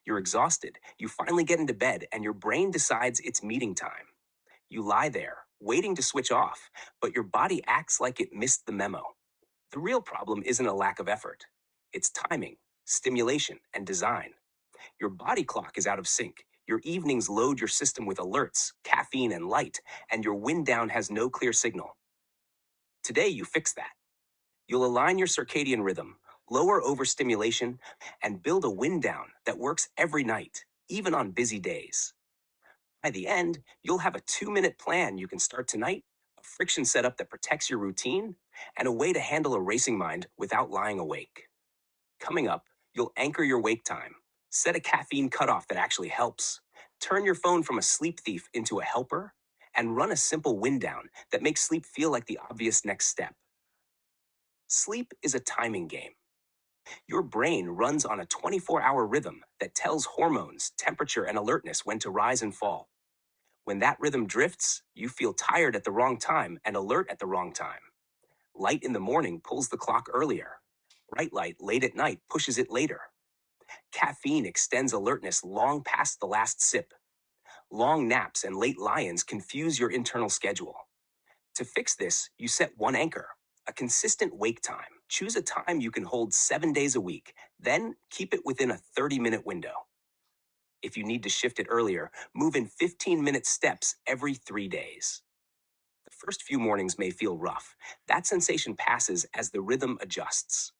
You're exhausted. You finally get into bed, and your brain decides it's meeting time. You lie there, waiting to switch off, but your body acts like it missed the memo. The real problem isn't a lack of effort, it's timing, stimulation, and design. Your body clock is out of sync. Your evenings load your system with alerts, caffeine, and light, and your wind down has no clear signal. Today, you fix that. You'll align your circadian rhythm, lower overstimulation, and build a wind down that works every night, even on busy days. By the end, you'll have a 2-minute plan you can start tonight, a friction setup that protects your routine, and a way to handle a racing mind without lying awake. Coming up, you'll anchor your wake time, set a caffeine cutoff that actually helps, turn your phone from a sleep thief into a helper, and run a simple wind down that makes sleep feel like the obvious next step. Sleep is a timing game. Your brain runs on a 24-hour rhythm that tells hormones, temperature, and alertness when to rise and fall. When that rhythm drifts, you feel tired at the wrong time and alert at the wrong time. Light in the morning pulls the clock earlier. Bright light late at night pushes it later. Caffeine extends alertness long past the last sip. Long naps and late lie-ins confuse your internal schedule. To fix this, you set one anchor, a consistent wake time. Choose a time you can hold 7 days a week, then keep it within a 30-minute window. If you need to shift it earlier, move in 15-minute steps every 3 days. The first few mornings may feel rough. That sensation passes as the rhythm adjusts.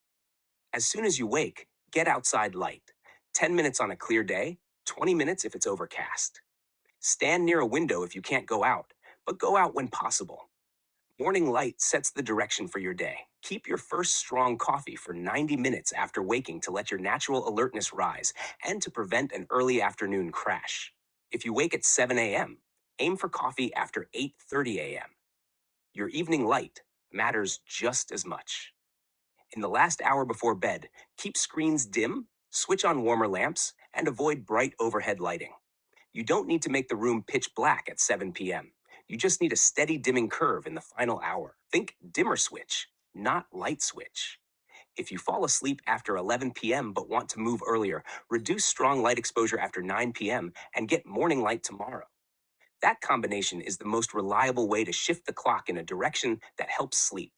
As soon as you wake, get outside light. 10 minutes on a clear day, 20 minutes if it's overcast. Stand near a window if you can't go out, but go out when possible. Morning light sets the direction for your day. Keep your first strong coffee for 90 minutes after waking to let your natural alertness rise and to prevent an early afternoon crash. If you wake at 7 a.m., aim for coffee after 8:30 a.m. Your evening light matters just as much. In the last hour before bed, keep screens dim, switch on warmer lamps, and avoid bright overhead lighting. You don't need to make the room pitch black at 7 p.m. You just need a steady dimming curve in the final hour. Think dimmer switch, not light switch. If you fall asleep after 11 p.m. but want to move earlier, reduce strong light exposure after 9 p.m. and get morning light tomorrow. That combination is the most reliable way to shift the clock in a direction that helps sleep.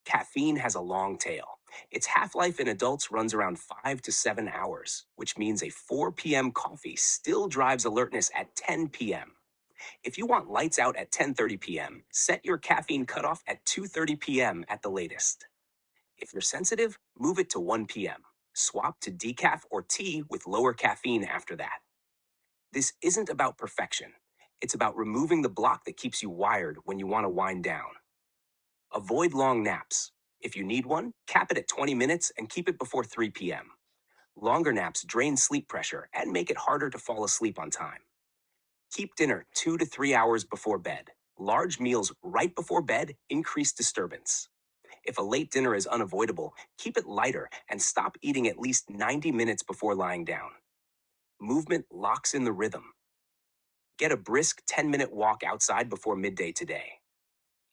Caffeine has a long tail. Its half-life in adults runs around 5 to 7 hours, which means a 4 p.m. coffee still drives alertness at 10 p.m. If you want lights out at 10:30 p.m., set your caffeine cutoff at 2:30 p.m. at the latest. If you're sensitive, move it to 1 p.m. Swap to decaf or tea with lower caffeine after that. This isn't about perfection. It's about removing the block that keeps you wired when you want to wind down. Avoid long naps. If you need one, cap it at 20 minutes and keep it before 3 p.m. Longer naps drain sleep pressure and make it harder to fall asleep on time. Keep dinner 2 to 3 hours before bed. Large meals right before bed increase disturbance. If a late dinner is unavoidable, keep it lighter and stop eating at least 90 minutes before lying down. Movement locks in the rhythm. Get a brisk 10-minute walk outside before midday today.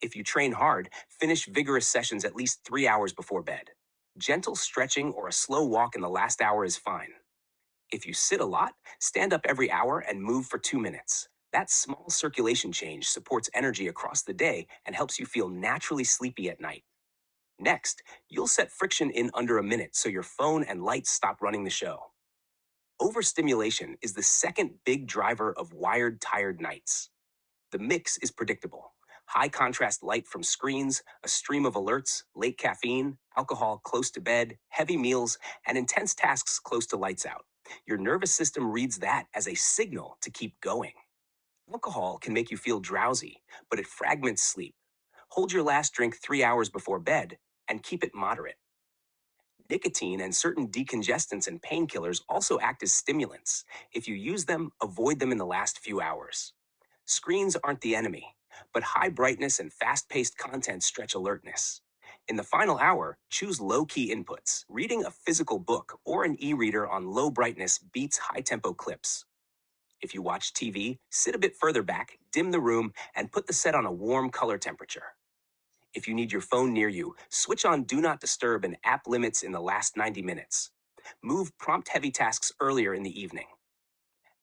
If you train hard, finish vigorous sessions at least 3 hours before bed. Gentle stretching or a slow walk in the last hour is fine. If you sit a lot, stand up every hour and move for 2 minutes. That small circulation change supports energy across the day and helps you feel naturally sleepy at night. Next, you'll set friction in under a minute so your phone and lights stop running the show. Overstimulation is the second big driver of wired, tired nights. The mix is predictable. High contrast light from screens, a stream of alerts, late caffeine, alcohol close to bed, heavy meals, and intense tasks close to lights out. Your nervous system reads that as a signal to keep going. Alcohol can make you feel drowsy, but it fragments sleep. Hold your last drink 3 hours before bed and keep it moderate. Nicotine and certain decongestants and painkillers also act as stimulants. If you use them, avoid them in the last few hours. Screens aren't the enemy, but high brightness and fast-paced content stretch alertness. In the final hour, choose low-key inputs. Reading a physical book or an e-reader on low brightness beats high-tempo clips. If you watch TV, sit a bit further back, dim the room, and put the set on a warm color temperature. If you need your phone near you, switch on Do Not Disturb and app limits in the last 90 minutes. Move prompt heavy tasks earlier in the evening.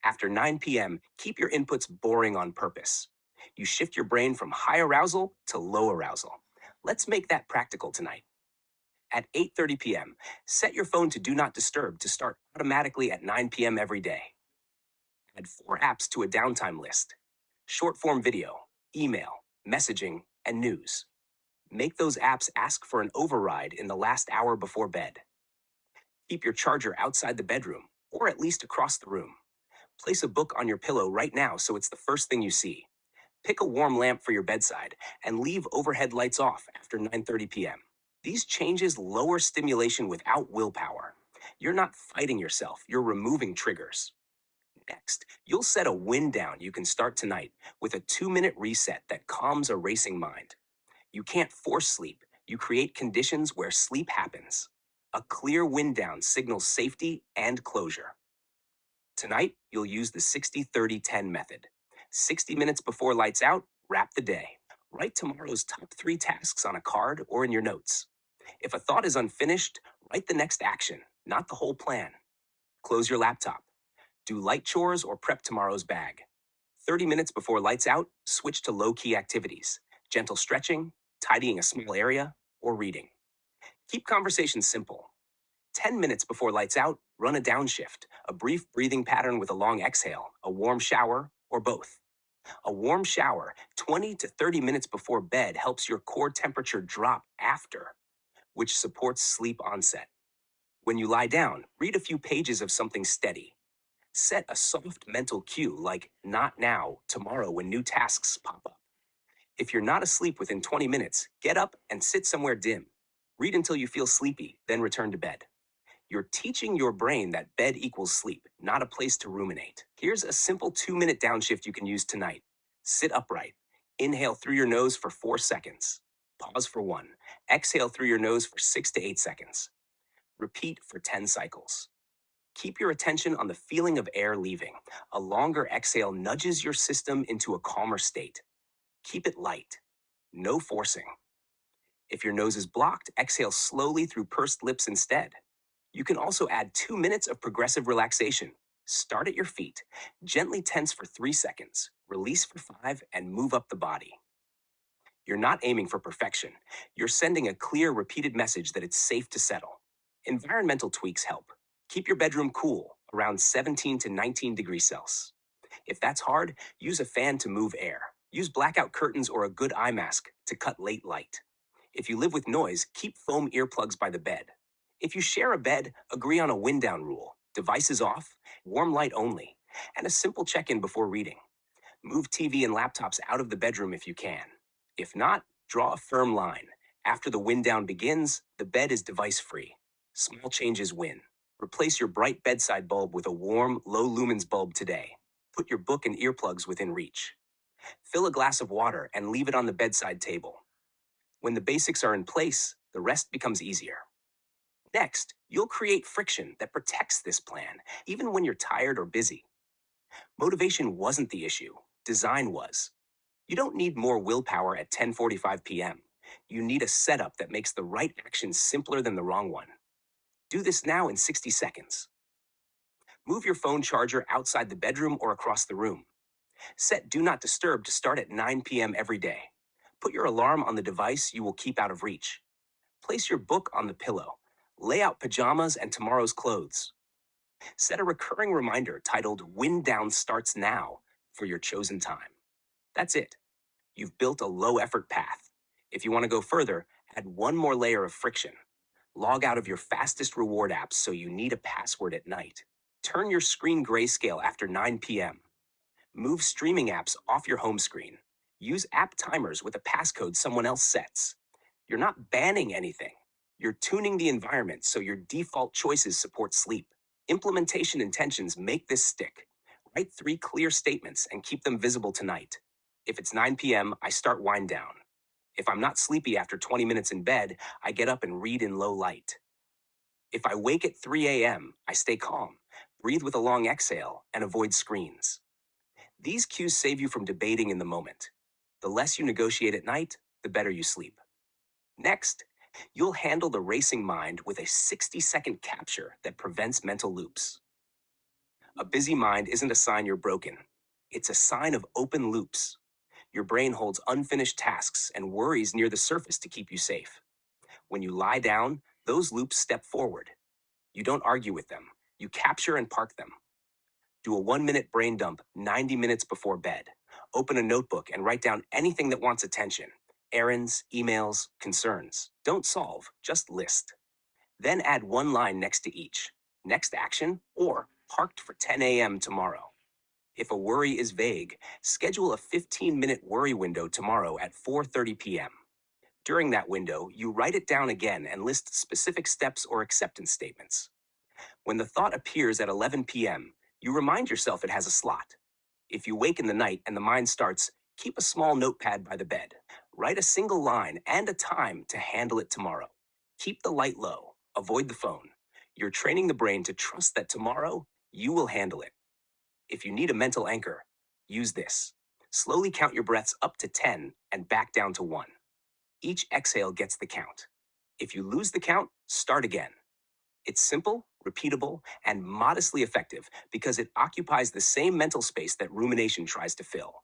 After 9 p.m., keep your inputs boring on purpose. You shift your brain from high arousal to low arousal. Let's make that practical tonight. At 8:30 p.m., set your phone to do not disturb to start automatically at 9 p.m. every day. Add 4 apps to a downtime list: short form video, email, messaging, and news. Make those apps ask for an override in the last hour before bed. Keep your charger outside the bedroom, or at least across the room. Place a book on your pillow right now so it's the first thing you see. Pick a warm lamp for your bedside and leave overhead lights off after 9:30 p.m. These changes lower stimulation without willpower. You're not fighting yourself, you're removing triggers. Next, you'll set a wind down you can start tonight with a 2-minute reset that calms a racing mind. You can't force sleep, you create conditions where sleep happens. A clear wind down signals safety and closure. Tonight, you'll use the 60-30-10 method. 60 minutes before lights out, wrap the day. Write tomorrow's top 3 tasks on a card or in your notes. If a thought is unfinished, write the next action, not the whole plan. Close your laptop. Do light chores or prep tomorrow's bag. 30 minutes before lights out, switch to low-key activities: gentle stretching, tidying a small area, or reading. Keep conversations simple. 10 minutes before lights out, run a downshift, a brief breathing pattern with a long exhale, a warm shower, or both. A warm shower 20 to 30 minutes before bed helps your core temperature drop after, which supports sleep onset. When you lie down, read a few pages of something steady. Set a soft mental cue like "not now, tomorrow" when new tasks pop up. If you're not asleep within 20 minutes, get up and sit somewhere dim. Read until you feel sleepy, then return to bed. You're teaching your brain that bed equals sleep, not a place to ruminate. Here's a simple 2-minute downshift you can use tonight. Sit upright. Inhale through your nose for 4 seconds. Pause for 1. Exhale through your nose for 6 to 8 seconds. Repeat for 10 cycles. Keep your attention on the feeling of air leaving. A longer exhale nudges your system into a calmer state. Keep it light. No forcing. If your nose is blocked, exhale slowly through pursed lips instead. You can also add 2 minutes of progressive relaxation. Start at your feet. Gently tense for 3 seconds. Release for 5 and move up the body. You're not aiming for perfection. You're sending a clear, repeated message that it's safe to settle. Environmental tweaks help. Keep your bedroom cool, around 17 to 19 degrees Celsius. If that's hard, use a fan to move air. Use blackout curtains or a good eye mask to cut late light. If you live with noise, keep foam earplugs by the bed. If you share a bed, agree on a wind down rule: devices off, warm light only, and a simple check in before reading. Move TV and laptops out of the bedroom if you can. If not, draw a firm line. After the wind down begins, the bed is device free. Small changes win. Replace your bright bedside bulb with a warm, low lumens bulb today. Put your book and earplugs within reach. Fill a glass of water and leave it on the bedside table. When the basics are in place, the rest becomes easier. Next, you'll create friction that protects this plan, even when you're tired or busy. Motivation wasn't the issue, design was. You don't need more willpower at 10:45 p.m. You need a setup that makes the right action simpler than the wrong one. Do this now in 60 seconds. Move your phone charger outside the bedroom or across the room. Set Do Not Disturb to start at 9 p.m. every day. Put your alarm on the device you will keep out of reach. Place your book on the pillow. Lay out pajamas and tomorrow's clothes. Set a recurring reminder titled "Wind Down Starts Now" for your chosen time. That's it. You've built a low effort path. If you want to go further, add one more layer of friction. Log out of your fastest reward apps so you need a password at night. Turn your screen grayscale after 9 p.m. Move streaming apps off your home screen. Use app timers with a passcode someone else sets. You're not banning anything. You're tuning the environment so your default choices support sleep. Implementation intentions make this stick. Write 3 clear statements and keep them visible tonight. If it's 9 p.m., I start wind down. If I'm not sleepy after 20 minutes in bed, I get up and read in low light. If I wake at 3 a.m., I stay calm, breathe with a long exhale, and avoid screens. These cues save you from debating in the moment. The less you negotiate at night, the better you sleep. Next, You'll handle the racing mind with a 60-second capture that prevents mental loops. A busy mind isn't a sign you're broken, it's a sign of open loops. Your brain holds unfinished tasks and worries near the surface to keep you safe. When you lie down, those loops step forward. You don't argue with them, you capture and park them. Do a 1 minute brain dump 90 minutes before bed. Open a notebook and write down anything that wants attention: errands, emails, concerns. Don't solve, just list. Then add one line next to each: next action or parked for 10 a.m. tomorrow. If a worry is vague, schedule a 15-minute worry window tomorrow at 4:30 p.m. During that window, you write it down again and list specific steps or acceptance statements. When the thought appears at 11 p.m., you remind yourself it has a slot. If you wake in the night and the mind starts, keep a small notepad by the bed. Write a single line and a time to handle it tomorrow. Keep the light low. Avoid the phone. You're training the brain to trust that tomorrow you will handle it. If you need a mental anchor, use this. Slowly count your breaths up to 10 and back down to 1. Each exhale gets the count. If you lose the count, start again. It's simple, repeatable, and modestly effective because it occupies the same mental space that rumination tries to fill.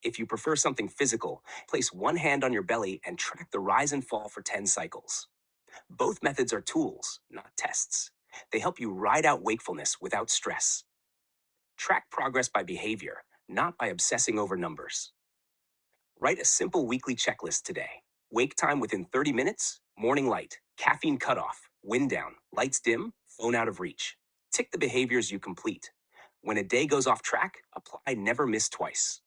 If you prefer something physical, place one hand on your belly and track the rise and fall for 10 cycles. Both methods are tools, not tests. They help you ride out wakefulness without stress. Track progress by behavior, not by obsessing over numbers. Write a simple weekly checklist today. Wake time within 30 minutes, morning light, caffeine cutoff, wind down, lights dim, phone out of reach. Tick the behaviors you complete. When a day goes off track, apply never miss twice.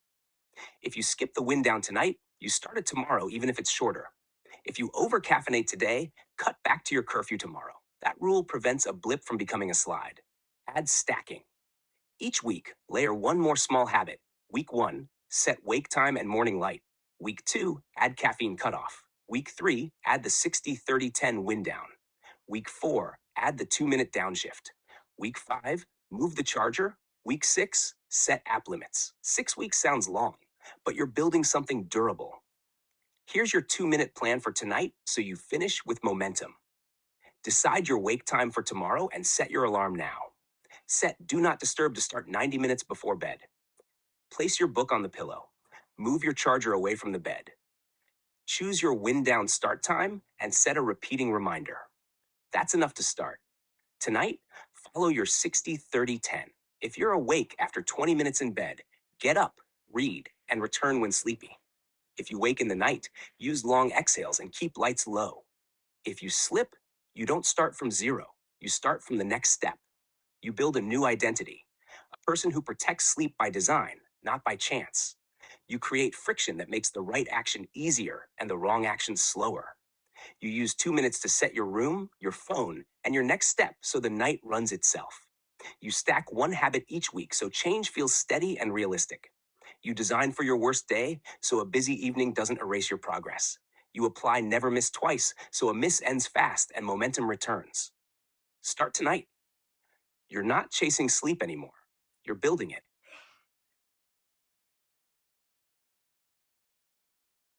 If you skip the wind down tonight, you start it tomorrow, even if it's shorter. If you over caffeinate today, cut back to your curfew tomorrow. That rule prevents a blip from becoming a slide. Add stacking. Each week, layer one more small habit. Week 1, set wake time and morning light. Week 2, add caffeine cutoff. Week 3, add the 60-30-10 wind down. Week 4, add the 2-minute downshift. Week 5, move the charger. Week 6, set app limits. 6 weeks sounds long, but you're building something durable. Here's your 2-minute plan for tonight so you finish with momentum. Decide your wake time for tomorrow and set your alarm now. Set Do Not Disturb to start 90 minutes before bed. Place your book on the pillow. Move your charger away from the bed. Choose your wind down start time and set a repeating reminder. That's enough to start. Tonight, follow your 60-30-10. If you're awake after 20 minutes in bed, get up, read, and return when sleepy. If you wake in the night, use long exhales and keep lights low. If you slip, you don't start from zero. You start from the next step. You build a new identity, a person who protects sleep by design, not by chance. You create friction that makes the right action easier and the wrong action slower. You use 2 minutes to set your room, your phone, and your next step so the night runs itself. You stack one habit each week so change feels steady and realistic. You design for your worst day so a busy evening doesn't erase your progress. You apply never miss twice so a miss ends fast and momentum returns. Start tonight. You're not chasing sleep anymore. You're building it.